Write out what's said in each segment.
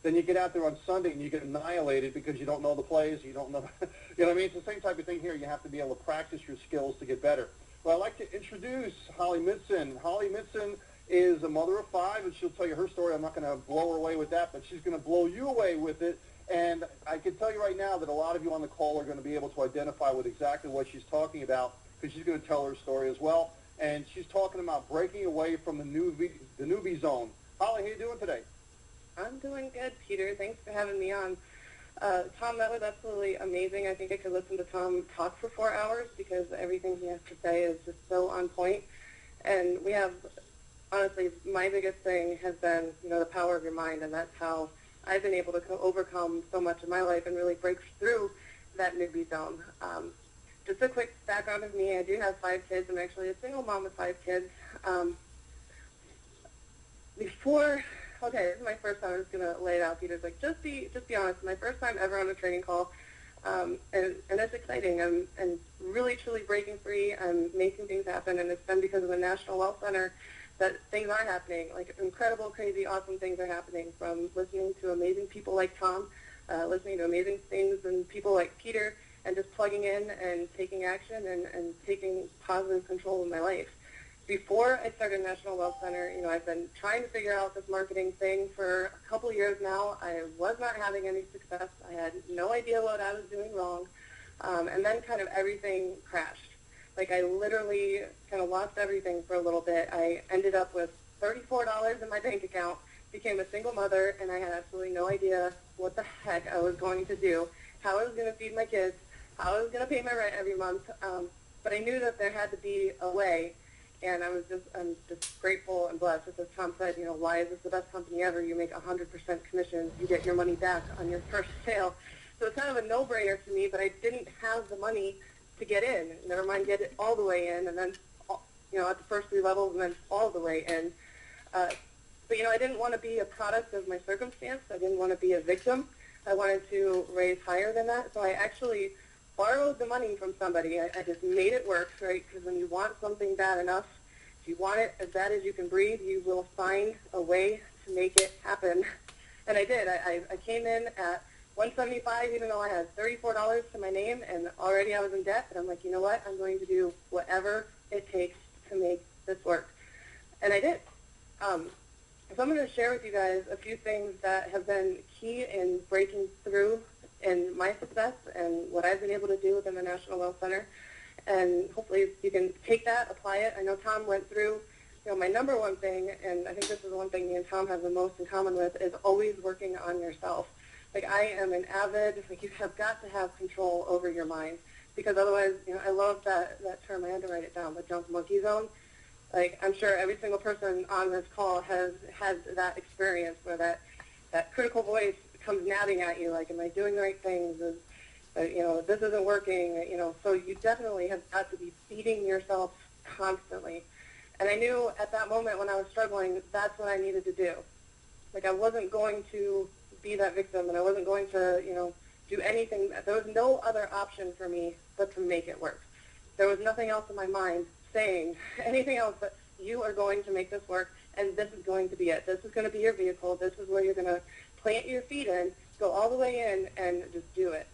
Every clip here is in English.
then you get out there on Sunday and you get annihilated because you don't know the plays, you don't know, you know what I mean? It's the same type of thing here. You have to be able to practice your skills to get better. Well, I'd like to introduce Holly Mitson. Holly Mitson is a mother of 5, and she'll tell you her story. I'm not going to blow her away with that, but she's going to blow you away with it. And I can tell you right now that a lot of you on the call are going to be able to identify with exactly what she's talking about, because she's going to tell her story as well. And she's talking about breaking away from the newbie zone. Holly, how you doing today? I'm doing good, Peter. Thanks for having me on. Tom, that was absolutely amazing. I think I could listen to Tom talk for 4 hours because everything he has to say is just so on point. And we have, honestly, my biggest thing has been, the power of your mind, and that's how I've been able to overcome so much of my life and really break through that newbie zone. Just a quick background of me. I do have 5 kids. I'm actually a single mom with 5 kids. Okay, this is my first time. I'm just gonna lay it out. Peter's like, just be honest. My first time ever on a training call, and it's exciting. I'm really truly breaking free. I'm making things happen, and it's been because of the National Wealth Center that things are happening. Like incredible, crazy, awesome things are happening. From listening to amazing people like Tom, listening to amazing things and people like Peter, and just plugging in and taking action and taking positive control of my life. Before I started National Wealth Center, I've been trying to figure out this marketing thing for a couple years now. I was not having any success. I had no idea what I was doing wrong. And then kind of everything crashed. Like I literally kind of lost everything for a little bit. I ended up with $34 in my bank account, became a single mother, and I had absolutely no idea what the heck I was going to do, how I was going to feed my kids, how I was going to pay my rent every month. But I knew that there had to be a way. And I'm just grateful and blessed. As Tom said, why is this the best company ever? You make 100% commissions. You get your money back on your first sale. So it's kind of a no-brainer to me, but I didn't have the money to get in. Never mind get it all the way in, and then, at the first 3 levels, and then all the way in. But, I didn't want to be a product of my circumstance. I didn't want to be a victim. I wanted to raise higher than that. So I actually borrowed the money from somebody. I just made it work, right? Because when you want something bad enough, if you want it as bad as you can breathe, you will find a way to make it happen. And I did. I came in at $175, even though I had $34 to my name, and already I was in debt. And I'm like, you know what? I'm going to do whatever it takes to make this work. And I did. So I'm going to share with you guys a few things that have been key in breaking through in my success and what I've been able to do within the National Wealth Center. And hopefully you can take that, apply it. I know Tom went through, my number one thing, and I think this is the one thing me and Tom have the most in common with, is always working on yourself. Like I am an avid, you have got to have control over your mind, because otherwise, I love that term, I had to write it down, the junk monkey zone. Like I'm sure every single person on this call has had that experience where that critical voice comes nagging at you, like, am I doing the right things? This isn't working. So you definitely have got to be feeding yourself constantly. And I knew at that moment when I was struggling, that's what I needed to do. Like I wasn't going to be that victim, and I wasn't going to, do anything. There was no other option for me but to make it work. There was nothing else in my mind saying anything else but you are going to make this work, and this is going to be it. This is going to be your vehicle. This is where you're going to plant your feet in, go all the way in, and just do it.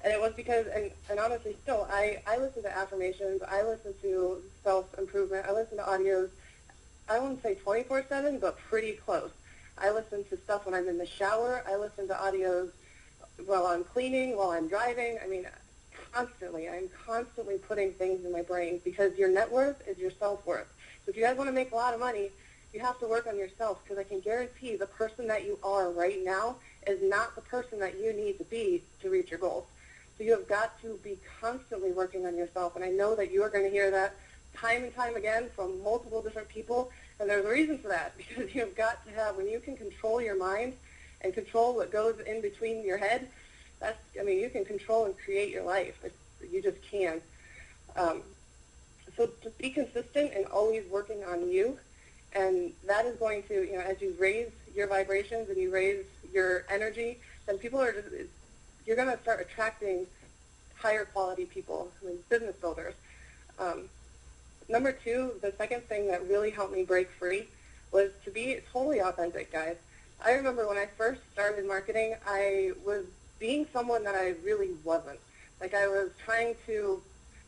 And it was because, and honestly still, I listen to affirmations, I listen to self-improvement, I listen to audios, I wouldn't say 24/7, but pretty close. I listen to stuff when I'm in the shower, I listen to audios while I'm cleaning, while I'm driving. I mean, constantly, I'm constantly putting things in my brain, because your net worth is your self-worth. So if you guys want to make a lot of money, you have to work on yourself, because I can guarantee the person that you are right now is not the person that you need to be to reach your goals. So you have got to be constantly working on yourself, and I know that you are going to hear that time and time again from multiple different people, and there's a reason for that, because you've got to have, when you can control your mind and control what goes in between your head, you can control and create your life. You just can. So just be consistent and always working on you. And that is going to, as you raise your vibrations and you raise your energy, then you're going to start attracting higher quality people, business builders. Number 2, the second thing that really helped me break free was to be totally authentic, guys. I remember when I first started marketing, I was being someone that I really wasn't. Like I was trying to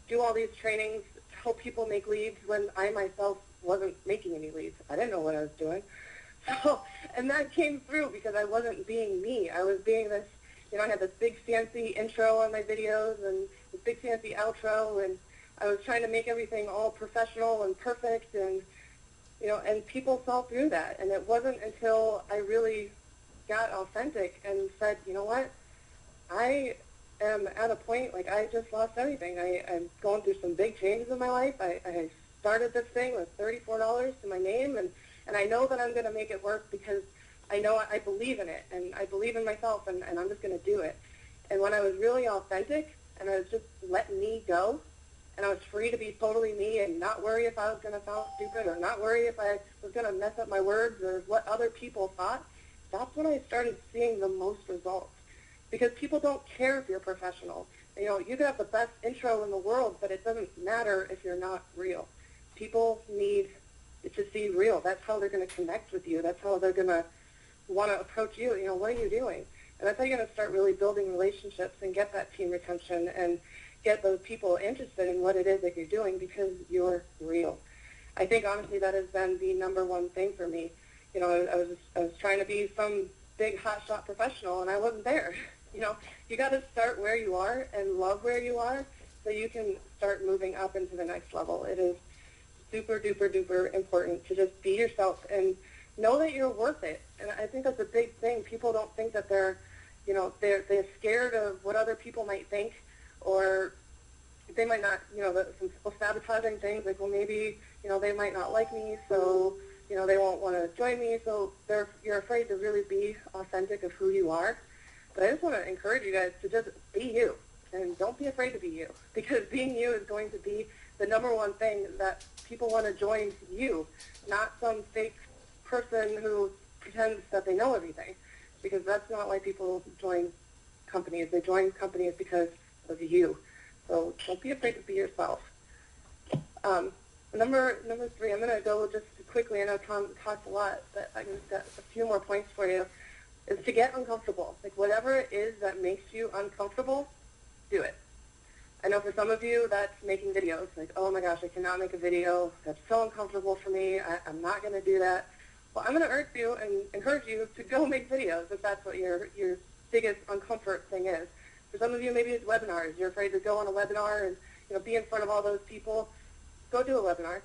do all these trainings to help people make leads when I myself wasn't making any leads. I didn't know what I was doing. So, and that came through because I wasn't being me. I was being this, I had this big fancy intro on my videos and this big fancy outro, and I was trying to make everything all professional and perfect, and and people saw through that. And it wasn't until I really got authentic and said, you know what, I am at a point, like I just lost everything. I'm going through some big changes in my life. I started this thing with $34 to my name, and I know that I'm going to make it work because I know I believe in it, and I believe in myself, and I'm just going to do it. And when I was really authentic, and I was just letting me go, and I was free to be totally me and not worry if I was going to sound stupid or not worry if I was going to mess up my words or what other people thought, that's when I started seeing the most results. Because people don't care if you're professional. You could have the best intro in the world, but it doesn't matter if you're not real. People need to see real. That's how they're going to connect with you. That's how they're going to want to approach you. What are you doing? And that's how you're going to start really building relationships and get that team retention and get those people interested in what it is that you're doing because you're real. I think honestly that has been the number one thing for me. I was trying to be some big hotshot professional and I wasn't there. You got to start where you are and love where you are so you can start moving up into the next level. It is super duper duper important to just be yourself and know that you're worth it. And I think that's a big thing. People don't think that they're scared of what other people might think, or they might not, some people sabotaging things like, well, maybe, they might not like me, so, they won't want to join me. So you're afraid to really be authentic of who you are. But I just want to encourage you guys to just be you, and don't be afraid to be you, because being you is going to be the number one thing that people want to join you, not some fake person who pretends that they know everything, because that's not why people join companies. They join companies because of you. So don't be afraid to be yourself. Number three, I'm going to go just quickly. I know Tom talked a lot, but I just got a few more points for you, is to get uncomfortable. Like whatever it is that makes you uncomfortable, do it. I know for some of you that's making videos. Like, oh my gosh, I cannot make a video. That's so uncomfortable for me. I'm not going to do that. Well, I'm going to urge you and encourage you to go make videos if that's what your biggest uncomfort thing is. For some of you, maybe it's webinars. You're afraid to go on a webinar and be in front of all those people. Go do a webinar,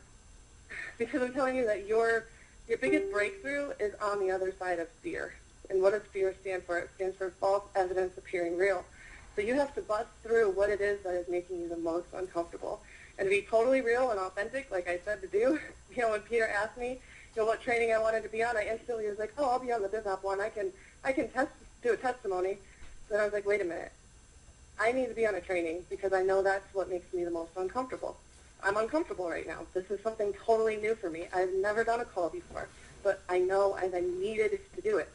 because I'm telling you that your biggest breakthrough is on the other side of fear. And what does fear stand for? It stands for false evidence appearing real. So you have to bust through what it is that is making you the most uncomfortable, and to be totally real and authentic, like I said to do. When Peter asked me, what training I wanted to be on, I instantly was like, oh, I'll be on the BizOp one. I can do a testimony. Then I was like, wait a minute. I need to be on a training because I know that's what makes me the most uncomfortable. I'm uncomfortable right now. This is something totally new for me. I've never done a call before, but I know I needed to do it.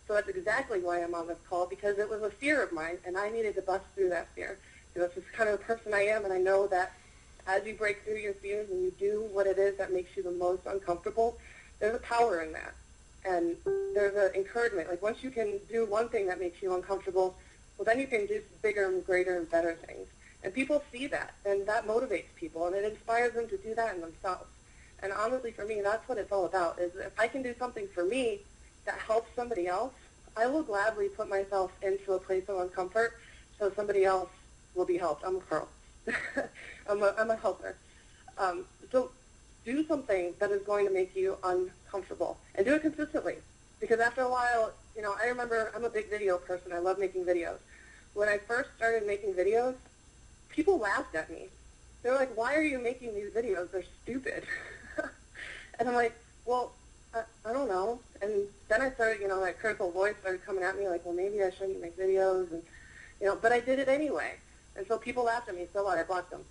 So that's exactly why I'm on this call, because it was a fear of mine, and I needed to bust through that fear. This is kind of the person I am, and I know that as you break through your fears and you do what it is that makes you the most uncomfortable, there's a power in that. And there's an encouragement. Like once you can do one thing that makes you uncomfortable, well, then you can do bigger and greater and better things. And people see that, and that motivates people, and it inspires them to do that in themselves. And honestly, for me, that's what it's all about, is if I can do something for me that helps somebody else, I will gladly put myself into a place of uncomfort so somebody else will be helped. I'm a girl. I'm a helper. So do something that is going to make you uncomfortable, and do it consistently. Because after a while, I remember I'm a big video person. I love making videos. When I first started making videos, people laughed at me. They were like, why are you making these videos? They're stupid. And I'm like, well, I don't know. And then I started, that critical voice started coming at me like, well, maybe I shouldn't make videos. And, but I did it anyway. And so people laughed at me. So what? I blocked them.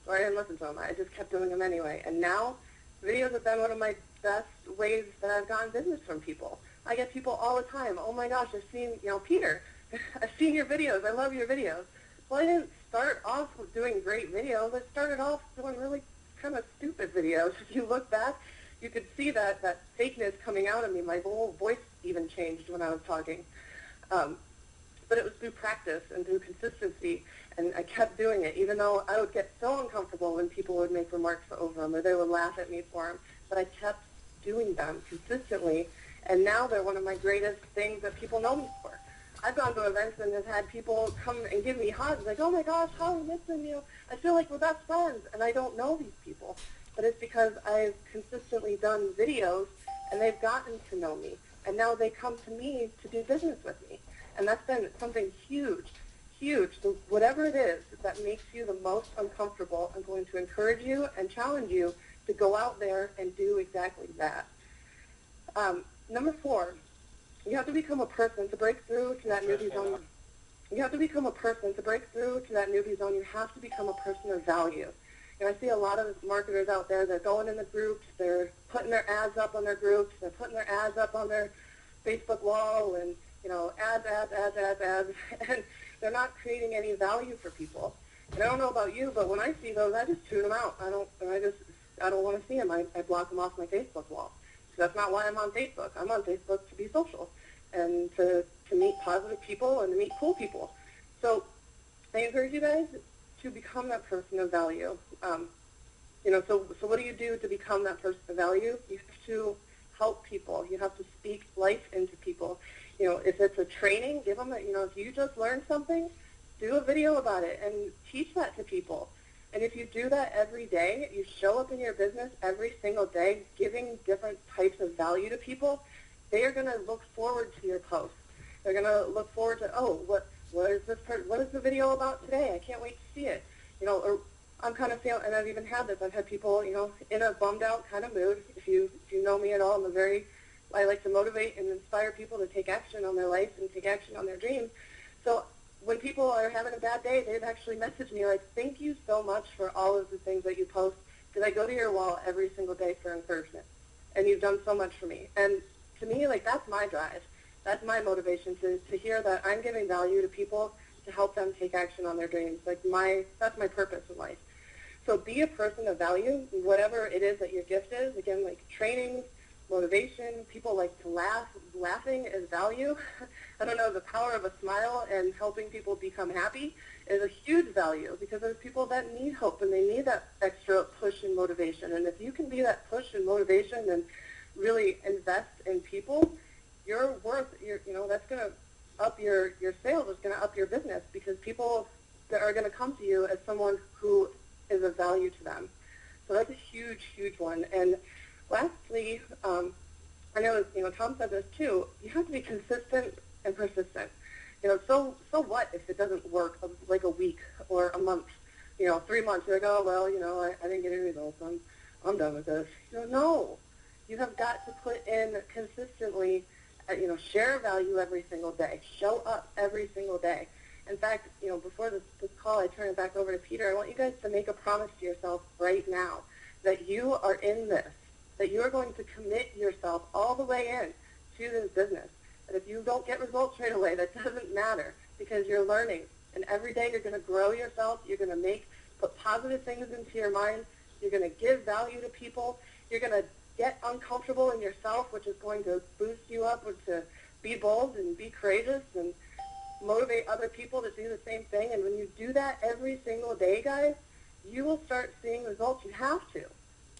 Or I didn't listen to them. I just kept doing them anyway. And now videos have been one of my best ways that I've gotten business from people. I get people all the time, oh my gosh, I've seen, Peter, I've seen your videos. I love your videos. Well, I didn't start off with doing great videos. I started off doing really kind of stupid videos. If you look back, you could see that fakeness coming out of me. My whole voice even changed when I was talking. But it was through practice and through consistency, and I kept doing it, even though I would get so uncomfortable when people would make remarks over them or they would laugh at me for them. But I kept doing them consistently, and now they're one of my greatest things that people know me for. I've gone to events and have had people come and give me hugs, like, oh my gosh, Holly Mitson, I feel like we're best friends, and I don't know these people. But it's because I've consistently done videos, and they've gotten to know me, and now they come to me to do business with me. And that's been something huge, huge. So whatever it is that makes you the most uncomfortable, I'm going to encourage you and challenge you to go out there and do exactly that. Number 4, you have to become a person to break through to that newbie zone. You have to become a person to break through to that newbie zone. You have to become a person of value. And I see a lot of marketers out there, they're going in the groups, they're putting their ads up on their groups, they're putting their ads up on their Facebook wall, and ads, and they're not creating any value for people. And I don't know about you, but when I see those, I just tune them out. I don't want to see them. I block them off my Facebook wall. So that's not why I'm on Facebook. I'm on Facebook to be social and to meet positive people and to meet cool people. So I encourage you guys to become that person of value. So what do you do to become that person of value? You have to help people. You have to speak life into people. If it's a training, give them if you just learned something, do a video about it and teach that to people. And if you do that every day, you show up in your business every single day giving different types of value to people, they are going to look forward to your posts. They're going to look forward to, what is the video about today? I can't wait to see it. Or I'm kind of feeling, and I've even had this. I've had people, in a bummed out kind of mood. If you know me at all, I like to motivate and inspire people to take action on their life and take action on their dreams. So when people are having a bad day, they've actually messaged me like, thank you so much for all of the things that you post, because I go to your wall every single day for encouragement, and you've done so much for me. And to me, that's my drive. That's my motivation, to hear that I'm giving value to people to help them take action on their dreams. That's my purpose in life. So be a person of value, whatever it is that your gift is. Again, like training, motivation, people like to laugh. Laughing is value. I don't know, the power of a smile and helping people become happy is a huge value, because there's people that need hope and they need that extra push and motivation. And if you can be that push and motivation and really invest in people, your worth, that's going to up your sales, it's going to up your business, because people that are going to come to you as someone who is of value to them. So that's a huge, huge one. And lastly, I know, Tom said this too, you have to be consistent and persistent. So what if it doesn't work like a week or a month, 3 months? You're like, oh, well, I didn't get any results. I'm done with this. No, you have got to put in consistently, share value every single day. Show up every single day. In fact, before this call, I turn it back over to Peter. I want you guys to make a promise to yourself right now that you are in this, that you are going to commit yourself all the way in to this business. That if you don't get results right away, that doesn't matter, because you're learning. And every day you're going to grow yourself. You're going to put positive things into your mind. You're going to give value to people. You're going to get uncomfortable in yourself, which is going to boost you up to be bold and be courageous and motivate other people to do the same thing. And when you do that every single day, guys, you will start seeing results. You have to.